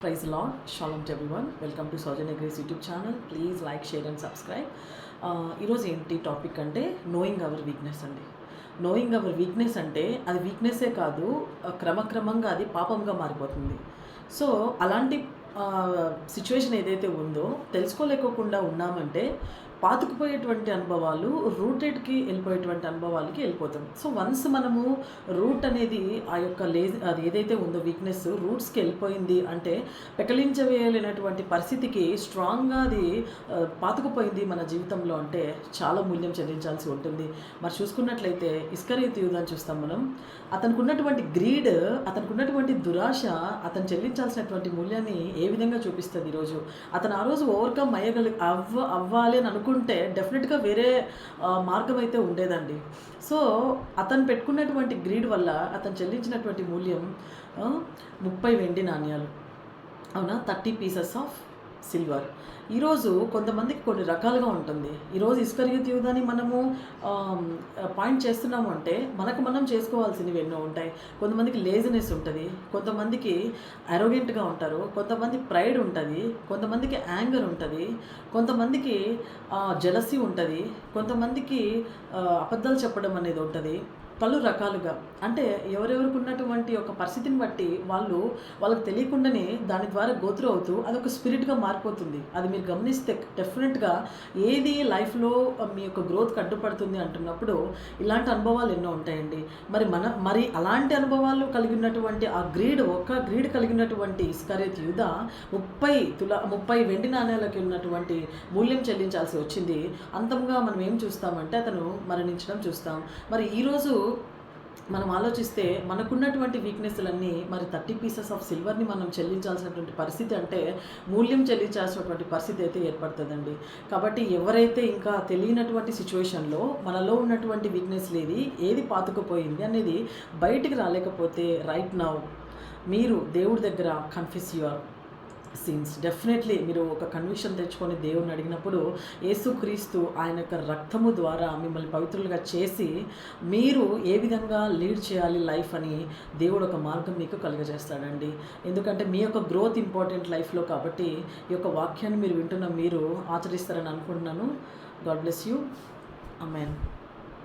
Praise the Lord. Shalom to everyone. Welcome to Sojourner Grace YouTube channel. Please like, share and subscribe. ఈరోజు ఏంటి topic అంటే knowing our weakness అండి. Knowing our weakness అంటే అది వీక్నెస్సే కాదు, క్రమక్రమంగా అది పాపంగా మారిపోతుంది. సో అలాంటి సిచ్యువేషన్ ఏదైతే ఉందో తెలుసుకోలేకోకుండా ఉన్నామంటే పాతుకుపోయేటువంటి అనుభవాలు రూటెడ్కి వెళ్ళిపోయేటువంటి అనుభవాలకి వెళ్ళిపోతాం. సో వన్స్ మనము రూట్ అనేది ఆ యొక్క అది ఏదైతే ఉందో వీక్నెస్ రూట్స్కి వెళ్ళిపోయింది అంటే పెకలించవేయలేనటువంటి పరిస్థితికి స్ట్రాంగ్గా అది పాతుకుపోయింది మన జీవితంలో అంటే చాలా మూల్యం చెల్లించాల్సి ఉంటుంది. మరి చూసుకున్నట్లయితే ఇస్కరియోతు యూదాను చూస్తాం మనం. అతనికి ఉన్నటువంటి గ్రీడ్, అతనికి ఉన్నటువంటి దురాశ అతను చెల్లించాల్సినటువంటి మూల్యాన్ని ఏ విధంగా చూపిస్తుంది. ఈరోజు అతను ఆ రోజు ఓవర్కమ్ అవ్వాలి అని అనుకుంటే డెఫినెట్గా వేరే మార్గం అయితే ఉండేదండి. సో అతను పెట్టుకున్నటువంటి గ్రీడ్ వల్ల అతను చెల్లించినటువంటి మూల్యం 30 వెండి నాణ్యాలు, అవునా, 30 పీసెస్ ఆఫ్ సిల్వర్. ఈరోజు కొంతమందికి కొన్ని రకాలుగా ఉంటుంది. ఈరోజు ఇస్కరియోతు యూదాని మనము పాయింట్ చేస్తున్నాము అంటే మనకు మనం చేసుకోవాల్సినవి ఎన్నో ఉంటాయి. కొంతమందికి లేజినెస్ ఉంటుంది, కొంతమందికి అరోగెంట్గా ఉంటారు, కొంతమంది ప్రైడ్ ఉంటుంది, కొంతమందికి యాంగర్ ఉంటుంది, కొంతమందికి జెలసీ ఉంటుంది, కొంతమందికి అబద్ధాలు చెప్పడం అనేది ఉంటుంది. పలు రకాలుగా అంటే ఎవరెవరికి ఉన్నటువంటి ఒక పరిస్థితిని బట్టి వాళ్ళకి తెలియకుండానే దాని ద్వారా గోత్రు అవుతూ అదొక స్పిరిట్గా మారిపోతుంది. అది మీరు గమనిస్తే డెఫినెట్గా ఏది లైఫ్లో మీ యొక్క గ్రోత్కి అడ్డుపడుతుంది అంటున్నప్పుడు ఇలాంటి అనుభవాలు ఎన్నో ఉంటాయండి. మరి అలాంటి అనుభవాలు కలిగినటువంటి ఆ గ్రీడ్ కలిగినటువంటి ఇస్కరియోతు యూదా 30 వెండి నాణ్యాలకి ఉన్నటువంటి మూల్యం చెల్లించాల్సి వచ్చింది. అంతంగా మనం ఏం చూస్తామంటే అతను మరణించడం చూస్తాం. మరి ఈరోజు మనం ఆలోచిస్తే మనకున్నటువంటి వీక్నెస్లన్నీ మరి 30 పీసెస్ ఆఫ్ సిల్వర్ని మనం చెల్లించాల్సినటువంటి పరిస్థితి అంటే మూల్యం చెల్లించాల్సినటువంటి పరిస్థితి అయితే ఏర్పడుతుందండి. కాబట్టి ఎవరైతే ఇంకా తెలియనటువంటి సిచ్యువేషన్లో మనలో ఉన్నటువంటి వీక్నెస్ ఏది పాతుకుపోయింది అనేది బయటికి రాలేకపోతే రైట్ నౌ మీరు దేవుడి దగ్గర కన్ఫెస్ యువర్ సీన్స్. డెఫినెట్లీ మీరు ఒక కన్విక్షన్ తెచ్చుకొని దేవుడిని అడిగినప్పుడు యేసుక్రీస్తు ఆయన యొక్క రక్తము ద్వారా మిమ్మల్ని పవిత్రులుగా చేసి మీరు ఏ విధంగా లీడ్ చేయాలి లైఫ్ అని దేవుడు ఒక మార్గం మీకు కలుగజేస్తాడండి. ఎందుకంటే మీ యొక్క గ్రోత్ ఇంపార్టెంట్ లైఫ్లో. కాబట్టి ఈ యొక్క వాక్యాన్ని మీరు వింటున్న మీరు ఆచరిస్తారని అనుకుంటున్నాను. God bless you. ఆమేన్.